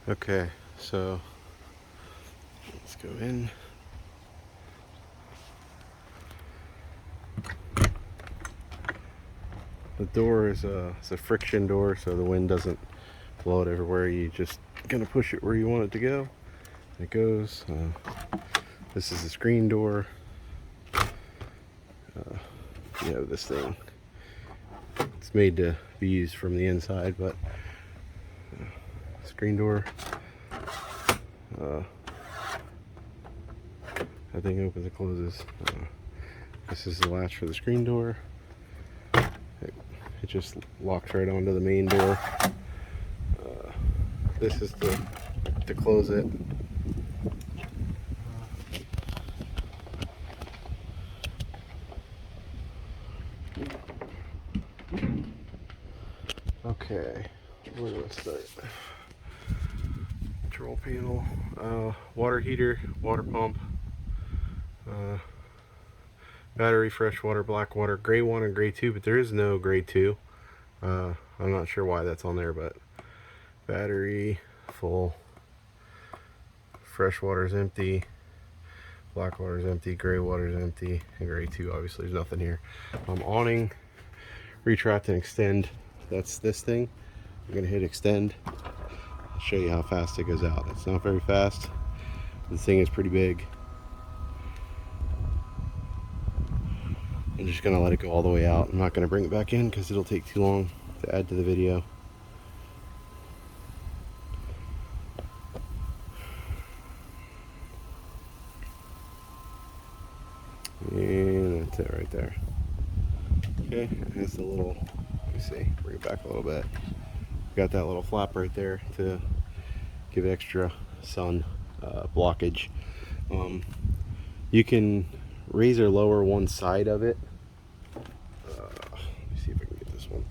Okay, so let's go in. The door is it's a friction door, so the wind doesn't blow it everywhere. You just gonna push it where you want it to go. It goes. This is the screen door. You know, this thing. It's made to be used from the inside, but screen door. That thing opens and closes. This is the latch for the screen door. It just locks right onto the main door. This is to close it. Okay, where do I start? Control panel, water heater, water pump, battery, fresh water, black water, gray 1 and gray 2, but there is no gray 2. I'm not sure why that's on there, but battery full, fresh water is empty, black water is empty, gray water is empty, and gray 2 obviously there's nothing here. Awning, retract and extend. That's this thing. I'm gonna hit extend. I'll show you how fast it goes out. It's not very fast. This thing is pretty big. I'm just gonna let it go all the way out. I'm not gonna bring it back in because it'll take too long to add to the video. And that's it right there. Okay, that's the little, let me see, bring it back a little bit. Got that little flap right there to give extra sun blockage. You can raise or lower one side of it. Let me see if I can get this one.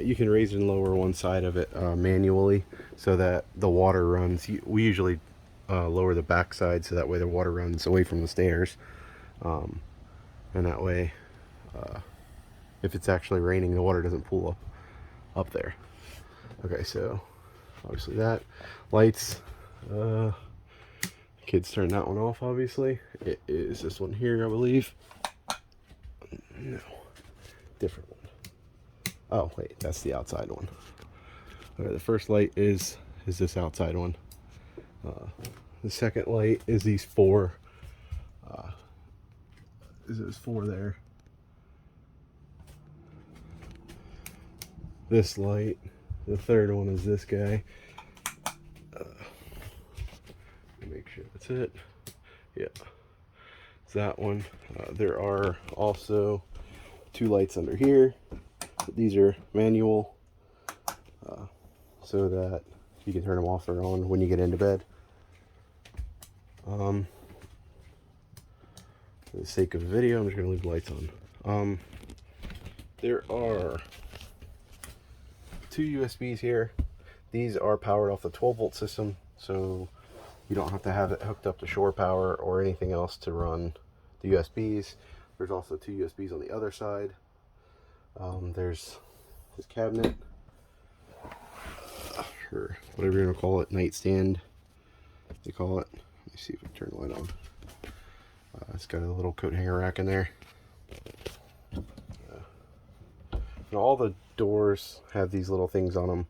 You can raise and lower one side of it manually so that the water runs. We usually lower the back side so that way the water runs away from the stairs. And that way, if it's actually raining, the water doesn't pool up there. Okay, so obviously that. Lights. Kids turn that one off, obviously. It is this one here, I believe. No, different one. Oh, wait, that's the outside one. Okay, the first light is this outside one. The second light is these four. There's four there. This light. The third one is this guy. Make sure that's it. Yeah, it's that one. There are also two lights under here. These are manual, so that you can turn them off or on when you get into bed. For the sake of the video, I'm just going to leave the lights on. There are two USBs here. These are powered off the 12-volt system, so you don't have to have it hooked up to shore power or anything else to run the USBs. There's also two USBs on the other side. There's this cabinet, or whatever you're gonna call it, nightstand, they call it. Let me see if I can turn the light on. It's got a little coat hanger rack in there. And all the doors have these little things on them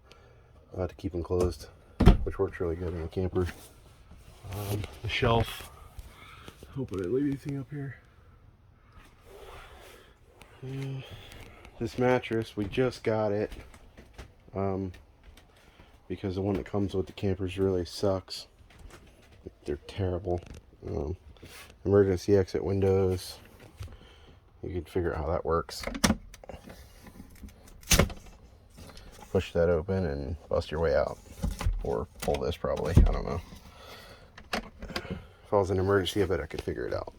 to keep them closed, which works really good in a camper. The shelf. Hope I didn't leave anything up here. This mattress, we just got it because the one that comes with the campers really sucks. They're terrible. Emergency exit windows. You can figure out how that works. Push that open and bust your way out, or pull this probably. I don't know. If I was in an emergency, I bet I could figure it out.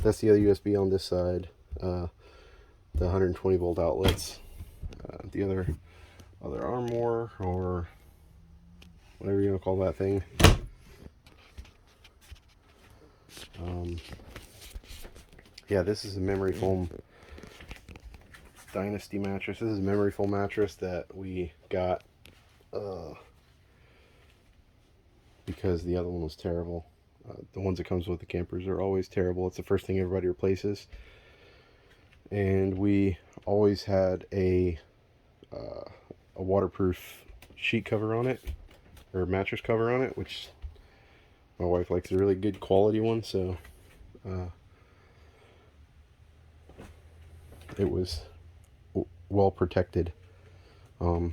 That's the other USB on this side. The 120 volt outlets. The other armoire, or whatever you want to call that thing. Yeah, this is a memory foam Dynasty mattress. This is a memory foam mattress that we got because the other one was terrible. The ones that comes with the campers are always terrible. It's the first thing everybody replaces. And we always had a waterproof sheet cover on it, or mattress cover on it, which my wife likes a really good quality one, so it was well protected. Let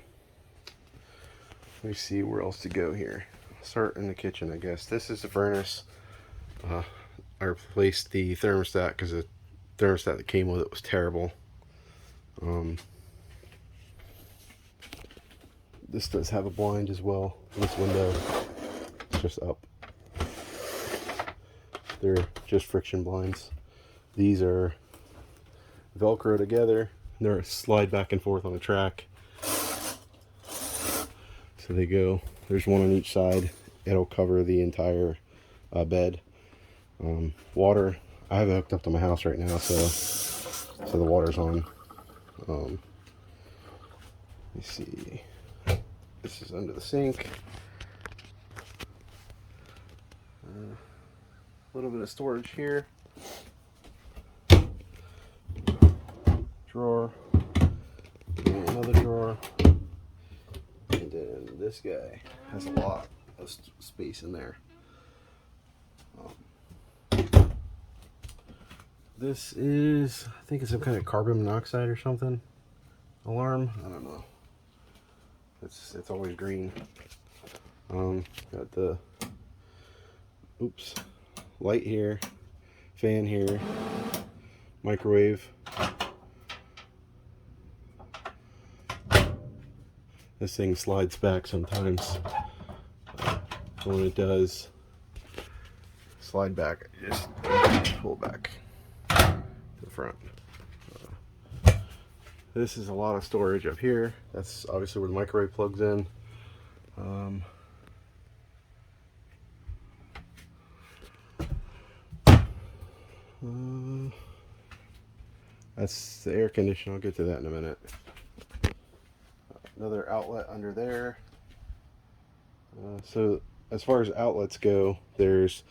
me see where else to go here. Start in the kitchen, I guess. This is the furnace. I replaced the thermostat because the thermostat that came with it was terrible. This does have a blind as well. This window is just up. They're just friction blinds. These are Velcro together. They're slide back and forth on a track. So they go, there's one on each side. It'll cover the entire bed. Water, I have it hooked up to my house right now, so the water's on. Let me see. This is under the sink. A little bit of storage here. Drawer. And another drawer. And then this guy has a lot of space in there. This is, I think it's some kind of carbon monoxide or something. Alarm? I don't know. It's always green. Got the light here, fan here, microwave. This thing slides back sometimes. When it does slide back, I just pull back to the front. This is a lot of storage up here. That's obviously where the microwave plugs in. That's the air conditioner. I'll get to that in a minute. Another outlet under there. So as far as outlets go, there's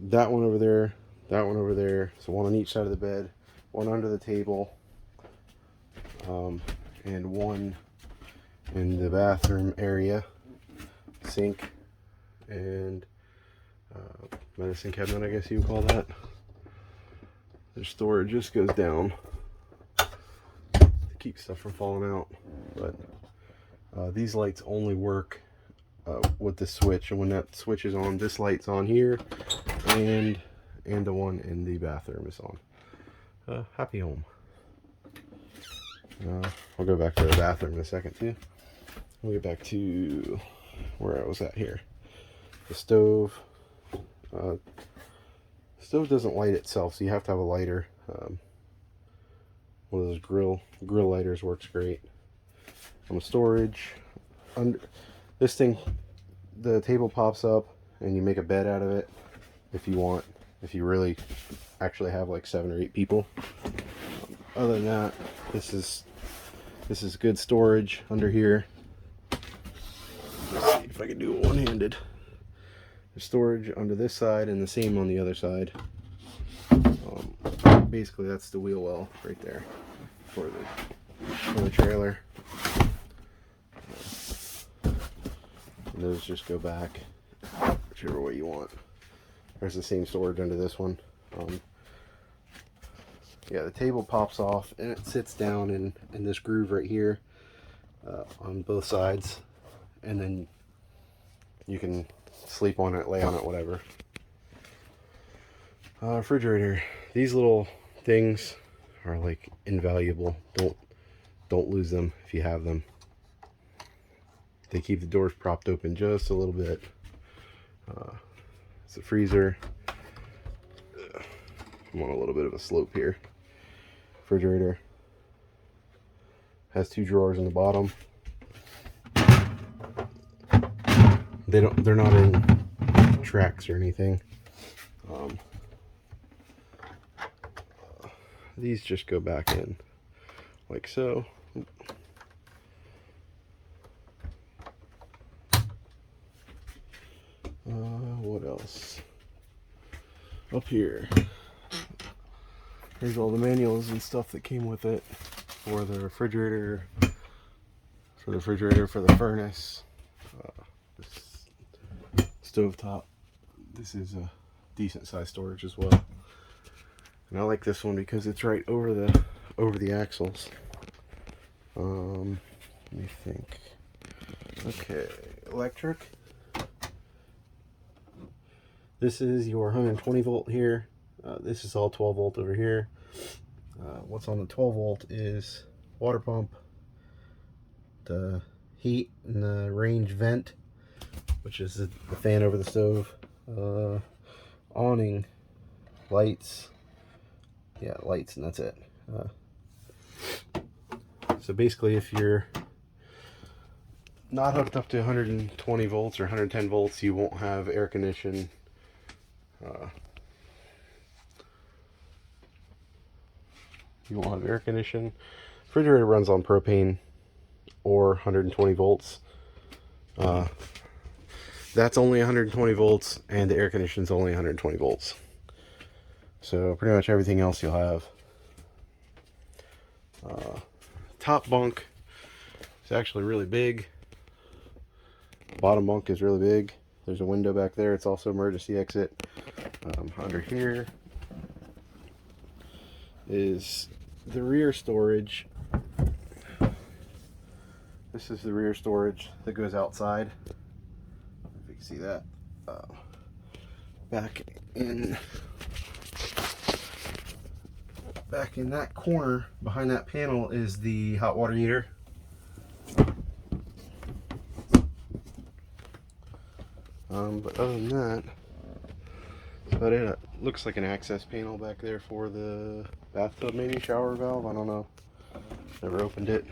that one over there, that one over there. So one on each side of the bed, one under the table, and one in the bathroom area, sink, and medicine cabinet, I guess you would call that. The storage just goes down to keep stuff from falling out. But these lights only work with the switch, and when that switch is on, this light's on here, and the one in the bathroom is on. Happy home. I'll go back to the bathroom in a second too. We'll get back to where I was at here. The stove. Stove doesn't light itself, so you have to have a lighter. One of those grill lighters works great. On the storage, this thing, the table pops up, and you make a bed out of it if you want. If you really actually have like 7 or 8 people. Other than that, this is good storage under here. Let's see if I can do it one-handed. There's storage under this side and the same on the other side. Basically, that's the wheel well right there for the trailer. And those just go back whichever way you want. There's the same storage under this one. Yeah, the table pops off and it sits down in this groove right here on both sides, and then you can sleep on it, lay on it, whatever. Refrigerator. These little things are like invaluable. Don't lose them if you have them. They keep the doors propped open just a little bit. It's a freezer. I'm on a little bit of a slope here. Refrigerator has 2 drawers in the bottom. They're not in tracks or anything. These just go back in. like so. What else? Up here, here's all the manuals and stuff that came with it for the refrigerator, for the furnace, this stovetop. This is a decent size storage as well, and I like this one because it's right over the axles. Let me think. Okay, electric. This is your 120 volt here. This is all 12 volt over here. What's on the 12 volt is water pump, the heat and the range vent, which is the fan over the stove, awning, lights, yeah, lights, and that's it. So basically, if you're not hooked up to 120 volts or 110 volts, you won't have air conditioning. You won't have air conditioning. Refrigerator runs on propane or 120 volts. That's only 120 volts, and the air conditioning's only 120 volts. So pretty much everything else you'll have. Top bunk is actually really big. Bottom bunk is really big. There's a window back there. It's also emergency exit. Under here is the rear storage. This is the rear storage that goes outside. If you can see that. Back in that corner behind that panel is the hot water heater. But other than that, that's about it. It looks like an access panel back there for the bathtub, maybe shower valve. I don't know. Never opened it.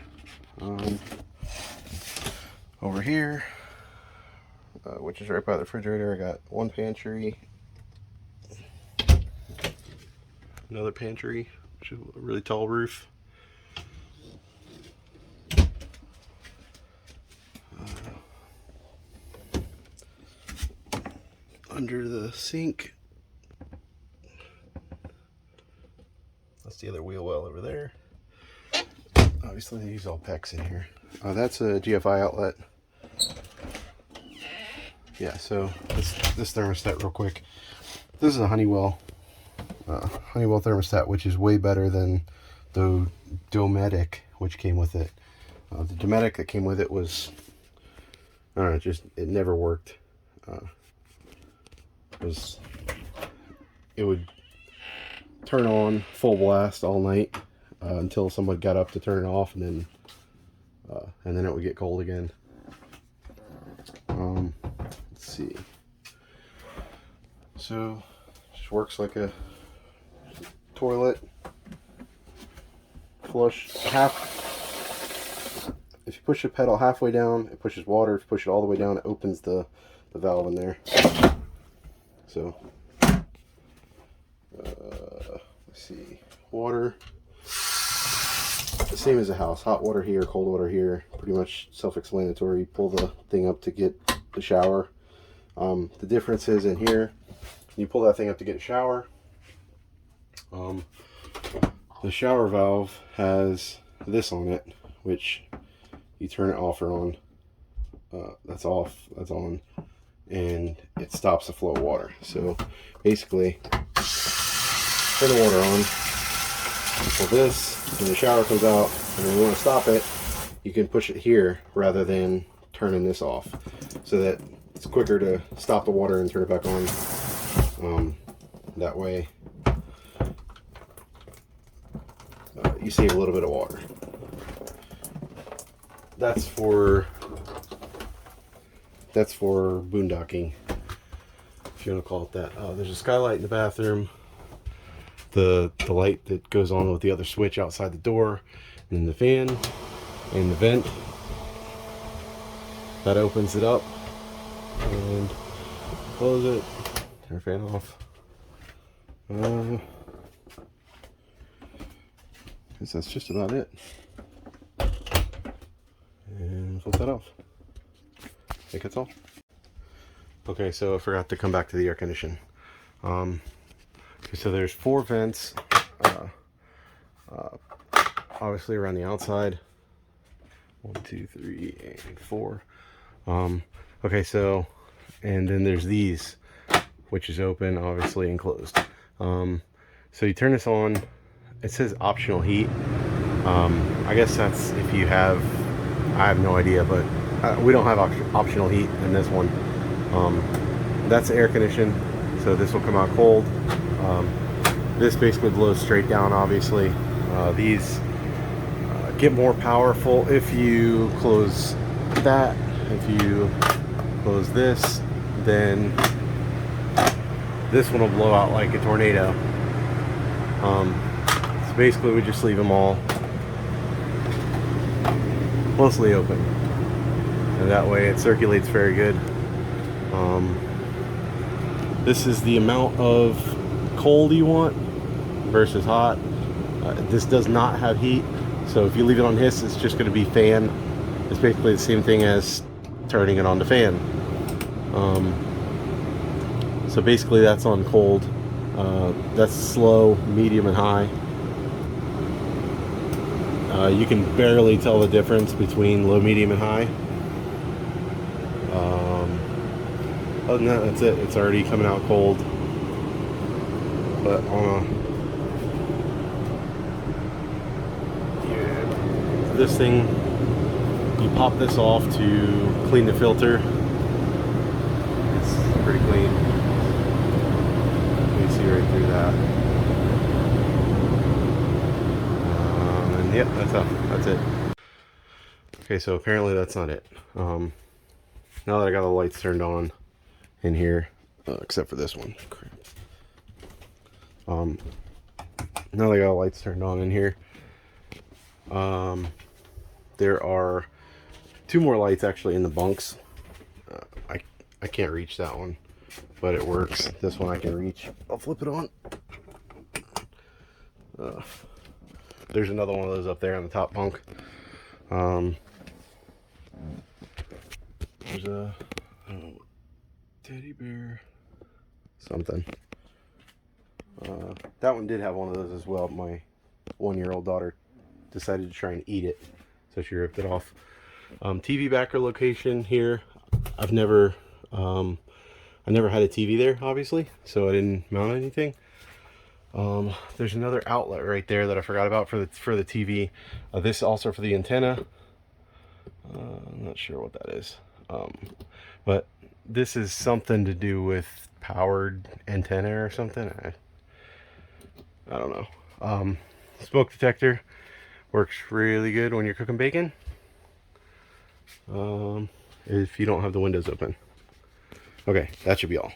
Over here, which is right by the refrigerator, I got one pantry, another pantry, which is a really tall roof. Under the sink, that's the other wheel well over there. Obviously, they use all PEX in here. That's a GFI outlet. Yeah, so this thermostat real quick. This is a Honeywell thermostat, which is way better than the Dometic, which came with it. The Dometic that came with it was, I don't know, it never worked. It would turn on full blast all night until somebody got up to turn it off, and then it would get cold again. Let's see. So just works like a toilet. Flush half. If you push the pedal halfway down, it pushes water. If you push it all the way down, it opens the valve in there. So let's see, water, the same as a house. Hot water here, cold water here, pretty much self-explanatory. You pull the thing up to get the shower. The difference is in here, you pull that thing up to get a shower. The shower valve has this on it, which you turn it off or on. That's off, that's on, and it stops the flow of water. So basically, turn the water on, pull this, and the shower comes out, and when you want to stop it, you can push it here rather than turning this off, so that it's quicker to stop the water and turn it back on. That way you save a little bit of water. That's for boondocking, if you want to call it that. There's a skylight in the bathroom, the light that goes on with the other switch outside the door, and then the fan and the vent that opens it up, and close it, turn the fan off. Guess that's just about it. flip that off. I think that's all. Okay, so I forgot to come back to the air condition. So there's 4 vents, obviously around the outside. 1, 2, 3, and 4. Okay, so, and then there's these, which is open, obviously, and closed. So you turn this on. It says optional heat. I guess that's if you have, I have no idea, but we don't have optional heat in this one. That's air conditioned, so this will come out cold. This basically blows straight down, obviously. These get more powerful if you close that. If you close this, then this one will blow out like a tornado. So basically we just leave them all mostly open, and that way it circulates very good. This is the amount of cold you want versus hot. This does not have heat, so if you leave it on this, it's just going to be fan. It's basically the same thing as turning it on the fan. So basically that's on cold. That's slow, medium, and high. You can barely tell the difference between low, medium, and high. Other than that, that's it. It's already coming out cold. But this thing, you pop this off to clean the filter. It's pretty clean. You can see right through that. And yep, that's it. Okay, so apparently that's not it. Now that I got the lights turned on in here, except for this one. Crap. Now that I got the lights turned on in here, there are 2 more lights actually in the bunks. I can't reach that one, but it works. This one I can reach. I'll flip it on. There's another one of those up there on the top bunk. There's a teddy bear something. That one did have one of those as well. My 1-year-old daughter decided to try and eat it, so she ripped it off. TV backer location here. I never had a TV there, obviously, so I didn't mount anything. There's another outlet right there that I forgot about for the TV. This also for the antenna. I'm not sure what that is, but this is something to do with powered antenna or something. I don't know. Smoke detector works really good when you're cooking bacon. If you don't have the windows open. Okay, that should be all.